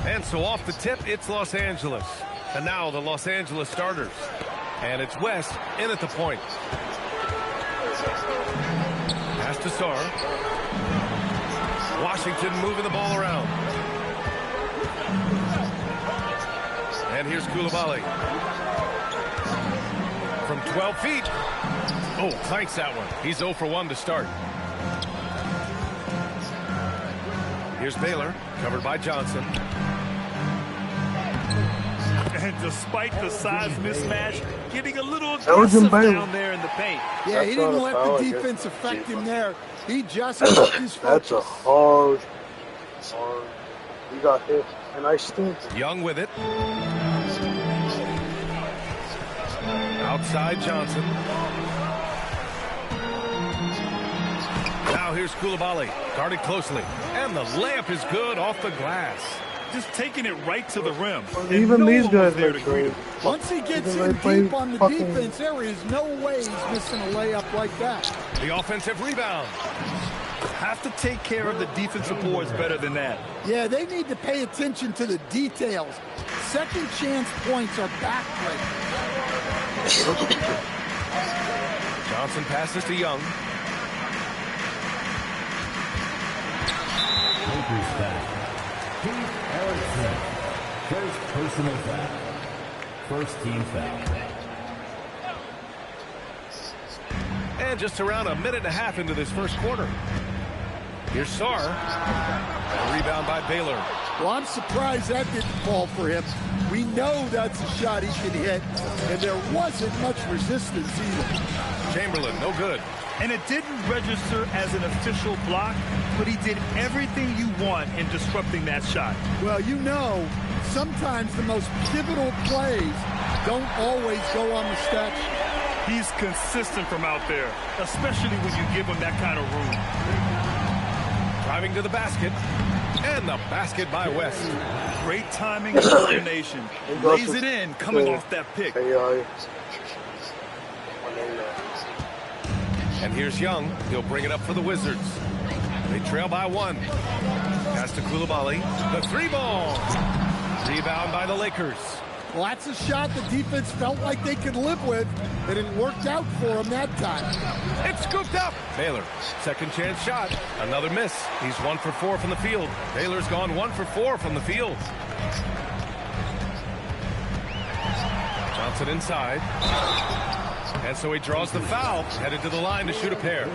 And so off the tip, it's Los Angeles. And now the Los Angeles starters. And it's West in at the point. Pass to Sarr. Washington moving the ball around. And here's Koulibaly. From 12 feet. Oh, clanks that one. He's 0 for 1 to start. Here's Baylor, covered by Johnson. And despite the size mismatch, getting a little aggressive down there in the paint. Yeah, he didn't let the defense affect him there. He just took his focus. That's a hard. He got hit, and I still. Young with it. Outside Johnson. Now here's Koulibaly, guarded closely. And the layup is good off the glass. Just taking it right to the rim. Even these guys there to greet him. Once he gets in deep on the defense, there is no way he's missing a layup like that. The offensive rebound. Have to take care of the defensive boards better than that. Yeah, they need to pay attention to the details. Second chance points are backbreaking. Johnson passes to Young. First personal foul. First team foul. And just around a minute and a half into this first quarter. Here's Sarr. A rebound by Baylor. Well, I'm surprised that didn't fall for him. We know that's a shot he can hit, and there wasn't much resistance either. Chamberlain, no good. And it didn't register as an official block, but he did everything you want in disrupting that shot. Well, you know, sometimes the most pivotal plays don't always go on the stat sheet. He's consistent from out there, especially when you give him that kind of room. Driving to the basket. And the basket by West. Great timing and coordination. Lays it in, coming off that pick. And here's Young. He'll bring it up for the Wizards. They trail by 1. Pass to Koulibaly. The 3-ball. Rebound by the Lakers. Well, that's a shot the defense felt like they could live with, and it worked out for them that time. It's scooped up. Baylor, second chance shot. Another miss. He's 1 for 4 from the field. Baylor's gone 1 for 4 from the field. Johnson inside. And so he draws the foul, headed to the line to shoot a pair.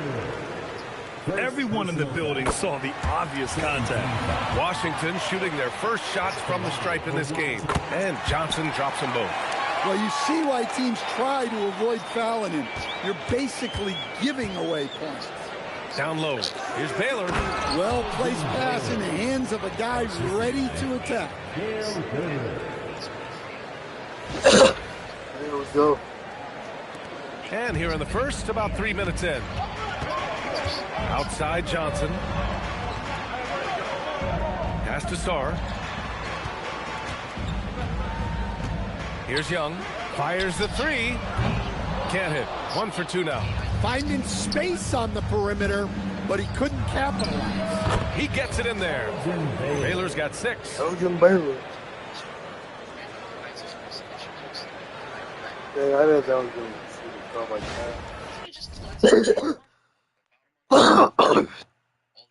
Everyone in the building saw the obvious contact. Washington shooting their first shots from the stripe in this game. And Johnson drops them both. Well, you see why teams try to avoid fouling him. You're basically giving away points. Down low. Here's Baylor. Well-placed pass in the hands of a guy ready to attack. There we go. And here in the first, about 3 minutes in. Outside Johnson. Pass to Sarr. Here's Young. Fires the 3. Can't hit. 1 for 2 now. Finding space on the perimeter, but he couldn't capitalize. He gets it in there. Baylor's got 6. Elgin Baylor. Yeah, I know that was going to shoot like that.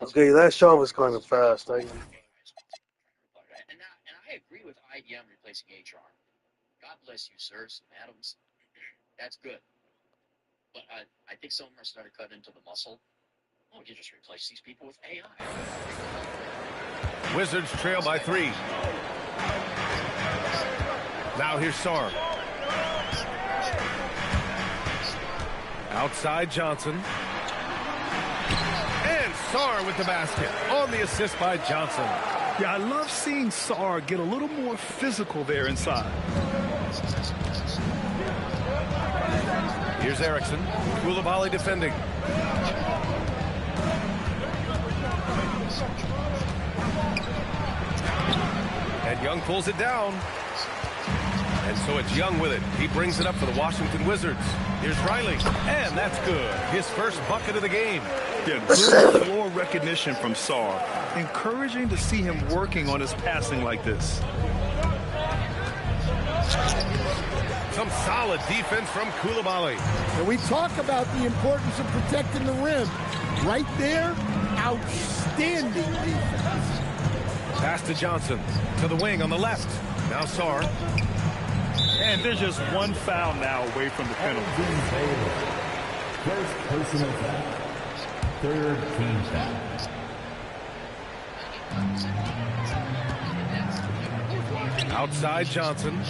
Okay, that shot was kind of fast. And I agree with IBM replacing HR. God bless you, sir, some Adams. That's good. But I think some of them are starting to cut into the muscle. Oh, you just replace these people with AI. Wizards trail by 3. Now here's Sarr. Outside Johnson. And Sarr with the basket on the assist by Johnson. Yeah, I love seeing Sarr get a little more physical there inside. Here's Erickson. Koulibaly defending. And Young pulls it down. And so it's Young with it. He brings it up for the Washington Wizards. Here's Riley, and that's good. His first bucket of the game. Yeah, good floor recognition from Sarr. Encouraging to see him working on his passing like this. Some solid defense from Koulibaly. And we talk about the importance of protecting the rim. Right there, outstanding defense. Pass to Johnson. To the wing on the left. Now Sarr. And there's just one foul now away from the penalty. First personal foul. Third team foul. Outside Johnson.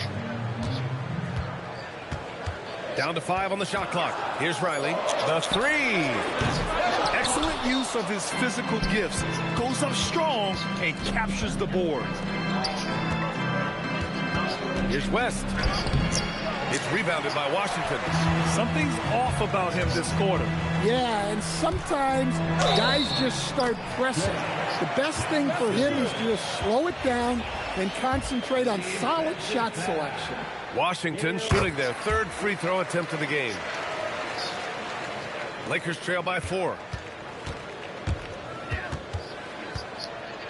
Down to 5 on the shot clock. Here's Riley. The three. Excellent use of his physical gifts. Goes up strong and captures the board. Here's West. It's rebounded by Washington. Something's off about him this quarter. Yeah, and sometimes guys just start pressing. The best thing for him is to just slow it down and concentrate on solid shot selection. Washington shooting their third free throw attempt of the game. Lakers trail by 4.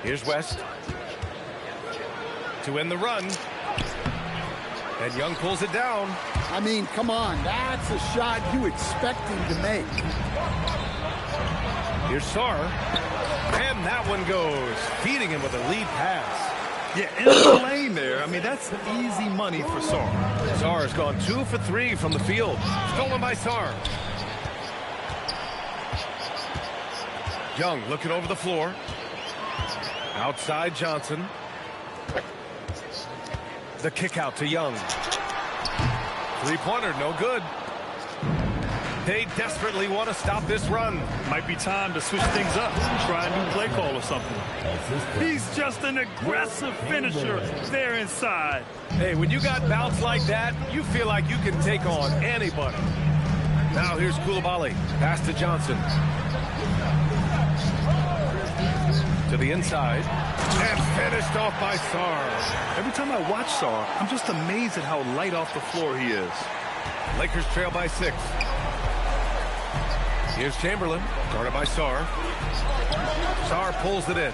Here's West. To end the run. And Young pulls it down. I mean, come on. That's a shot you expect him to make. Here's Sarr. And that one goes. Feeding him with a lead pass. Yeah, in the lane there. I mean, that's easy money for Sarr. Sarr has gone 2 for 3 from the field. Stolen by Sarr. Young looking over the floor. Outside Johnson. The kick out to Young. Three-pointer, no good. They desperately want to stop this run. Might be time to switch things up. Try a new play call or something. He's just an aggressive finisher there inside. Hey, when you got bounce like that, you feel like you can take on anybody. Now here's Koulibaly. Pass to Johnson. To the inside. And finished off by Sarr. Every time I watch Sarr, I'm just amazed at how light off the floor he is. Lakers trail by 6. Here's Chamberlain, guarded by Sarr. Sarr pulls it in.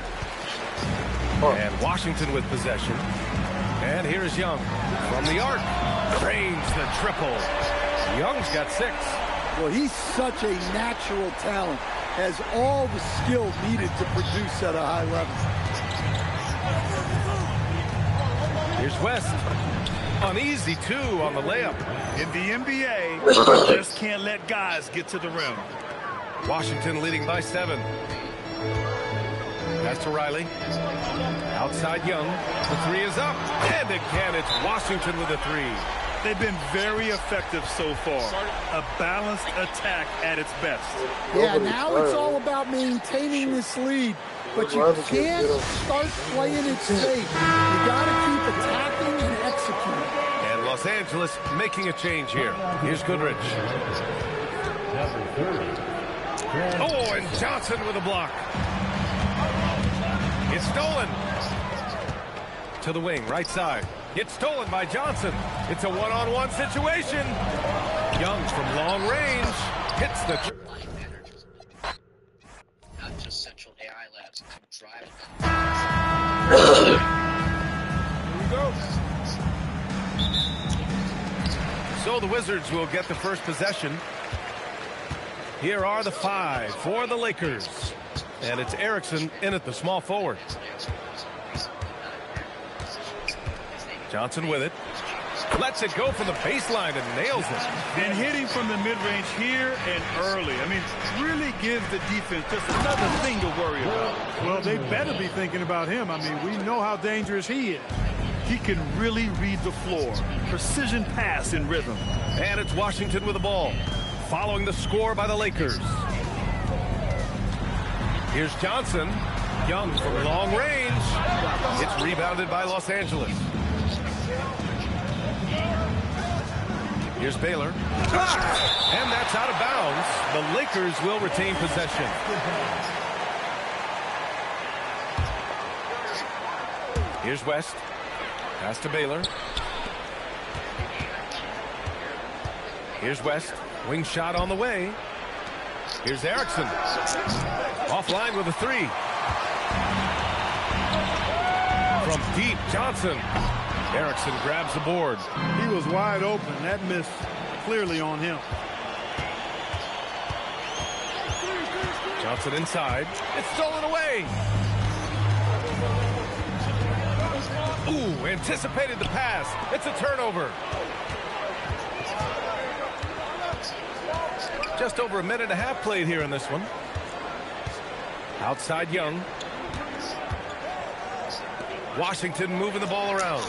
And Washington with possession. And here's Young from the arc. Drains the triple. Young's got 6. Well, he's such a natural talent. Has all the skill needed to produce at a high level. Here's West. Uneasy, 2 on the layup. In the NBA, you just can't let guys get to the rim. Washington leading by 7. Pass to Riley. Outside Young. The 3 is up. And again, it's Washington with a 3. They've been very effective so far. A balanced attack at its best. Yeah, now it's all about maintaining this lead. But you can't start playing it safe. You got to keep attacking and executing. And Los Angeles making a change here. Here's Goodrich. Oh, and Johnson with a block. It's stolen. To the wing, right side. It's stolen by Johnson. It's a one-on-one situation. Young from long range hits the... Not just Central AI Labs. Drive. Here we go. So the Wizards will get the first possession. Here are the 5 for the Lakers. And it's Erickson in at the small forward. Johnson with it. Lets it go from the baseline and nails it. And hitting from the mid-range here and early. I mean, really gives the defense just another thing to worry about. Well, they better be thinking about him. I mean, we know how dangerous he is. He can really read the floor. Precision pass in rhythm. And it's Washington with the ball. Following the score by the Lakers. Here's Johnson. Young from long range. It's rebounded by Los Angeles. Here's Baylor. And that's out of bounds. The Lakers will retain possession. Here's West. Pass to Baylor. Here's West. Wing shot on the way. Here's Erickson. Offline with a three. From deep, Johnson. Erickson grabs the board. He was wide open. That miss clearly on him. Johnson inside. It's stolen away. Ooh, anticipated the pass. It's a turnover. Just over a minute and a half played here in this one. Outside Young. Washington moving the ball around.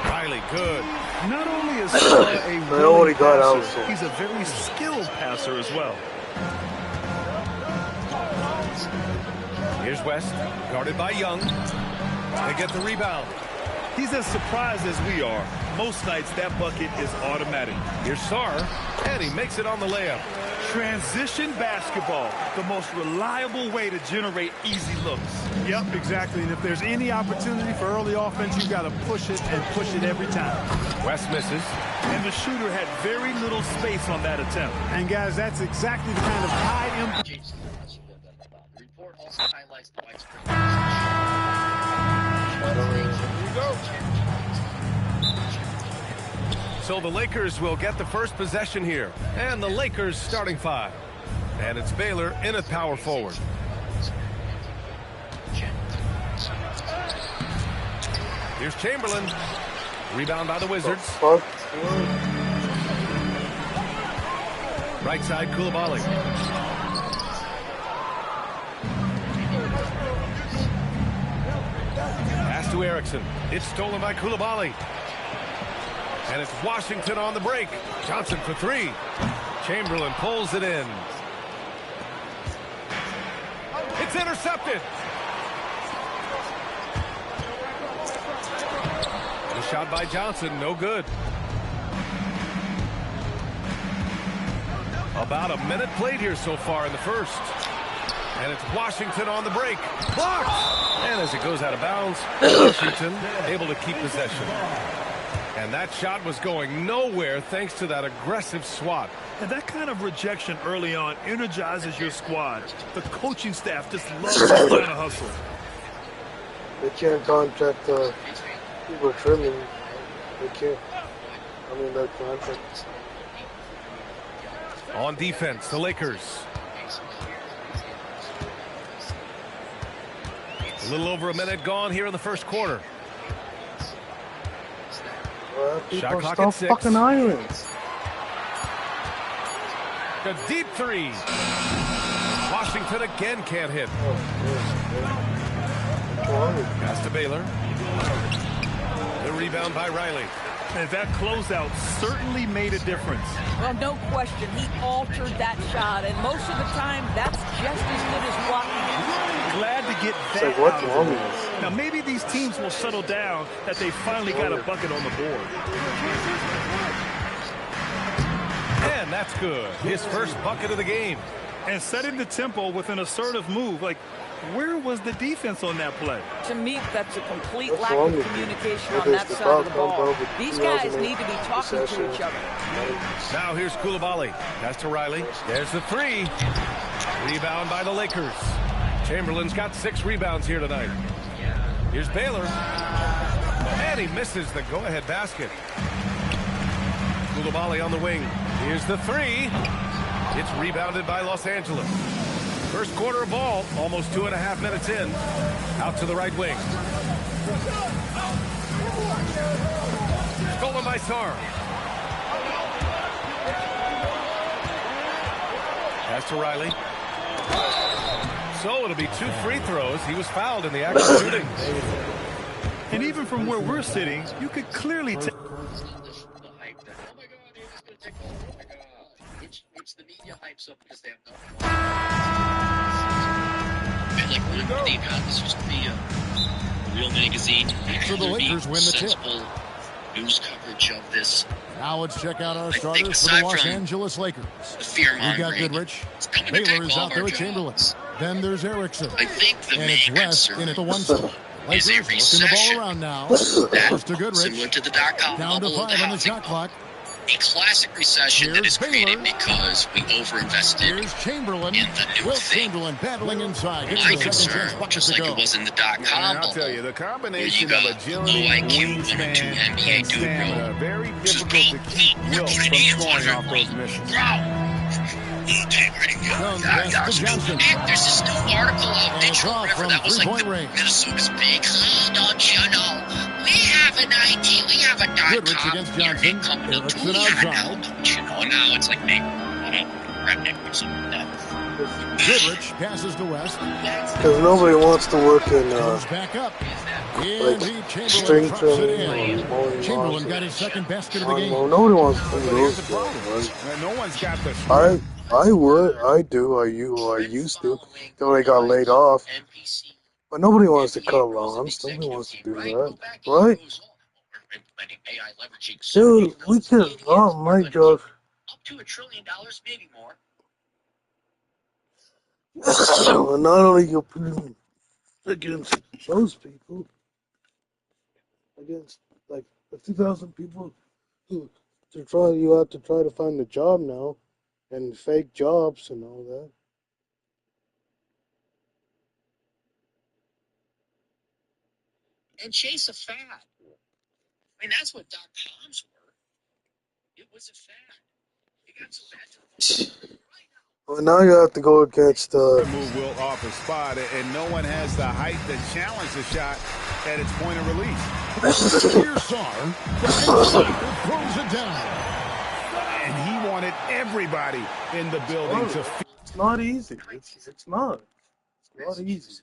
Riley, good. Not only is he a willing passer, he's a very skilled passer as well. Here's West, guarded by Young. They get the rebound. He's as surprised as we are. Most nights that bucket is automatic. Here's Sarr, and he makes it on the layup. Transition basketball, the most reliable way to generate easy looks. Yep, exactly. And if there's any opportunity for early offense, you've got to push it and push it every time. West misses. And the shooter had very little space on that attempt. And guys, that's exactly the kind of high impact. The report also highlights the widespread. So the Lakers will get the first possession here. And the Lakers starting five. And it's Baylor in at power forward. Here's Chamberlain. Rebound by the Wizards. Right side, Koulibaly. Pass to Erickson. It's stolen by Koulibaly. And it's Washington on the break. Johnson for three. Chamberlain pulls it in. It's intercepted. The shot by Johnson, no good. About a minute played here so far in the first. And it's Washington on the break. Blocked! And as it goes out of bounds, Washington able to keep possession. And that shot was going nowhere thanks to that aggressive swat. And that kind of rejection early on energizes your squad. The coaching staff just loves that kind of hustle. They can't contact people trimming. They can't. I mean, their contracts. On defense, the Lakers. A little over a minute gone here in the first quarter. Shot clock at 6. Fucking irons. A deep three. Washington again can't hit. Pass to Baylor. The rebound by Riley. And that closeout certainly made a difference. Well, no question. He altered that shot, and most of the time, that's just as good as blocking it. Glad to get that out of the way. Now, maybe these teams will settle down that they finally got a bucket on the board. And that's good. His first bucket of the game. And setting the tempo with an assertive move. Like, where was the defense on that play? To me, that's a complete lack of communication on that side of the ball. These guys need to be talking to each other. Now here's Koulibaly. Pass to Riley. There's the three. Rebound by the Lakers. Chamberlain's got 6 rebounds here tonight. Here's Baylor. And he misses the go-ahead basket. Koulibaly on the wing. Here's the three. It's rebounded by Los Angeles. First quarter of ball, almost 2.5 minutes in. Out to the right wing. Stolen by Sarr. Pass to Riley. So it'll be 2 free throws. He was fouled in the act of shooting. And even from where we're sitting, you could clearly tell. Which the media hypes up because they have no. And like when Dave had this used to be a real magazine. So the Lakers win the tip. News coverage of this. Now let's check out our starters for the Los Angeles Lakers. We got Goodrich. Baylor is out there with Chamberlain. Then there's Erickson. I think the and it's West in at the 1 spot. Lakers working the ball around now. First to Goodrich. Similar to the .com down to 5 on the shot clock. a classic recession that is created because we overinvested Here's Chaimberlin. in the new Wilt thing. Chamberlain battling inside. Gets My the second concern, chance bucket just to like go. it was in the dot-com I'll tell bubble, you, the where you combination got of agility, low IQ, 102 wingspan, NBA and dude, bro. stamina, very Just difficult to keep Wilt from scoring off those misses. Jones pass to Johnson. Nick, there's this new article of And a Mitchell draw River from that was like three-point the range. Minnesota's big. Oh, don't you know? We have an ID. We have a Goodrich .com against internet Johnson. company. Erickson We have it now. outside. Don't you know? Now it's like Nick. Redneck or something like that. Goodrich passes to West. Because nobody wants to work in Comes back up. like Indeed, Chamberlain string drops it trimming in. or mowing Chamberlain lawns got or his second basket of the game. nobody wants to do But here's those the problem. jobs. No one's got the I would, I do, I used to, till I got laid off. But nobody wants to cut lawns. Nobody wants to do that, right? Dude, we can. Oh my God. Up to $1 trillion, maybe more. Well, not only you put against those people, against like the 2,000 people who you have to try to find a job now, and fake jobs and all that. And chase a fad. I mean, that's what .coms were. It was a fad. It got so bad to the Well, now you have to go against. move Wilt off his spot, and no one has the height to challenge the shot at its point of release. Here's Sar. Throws it down. And he wanted everybody in the building to. It's not easy. It's not. It's not easy.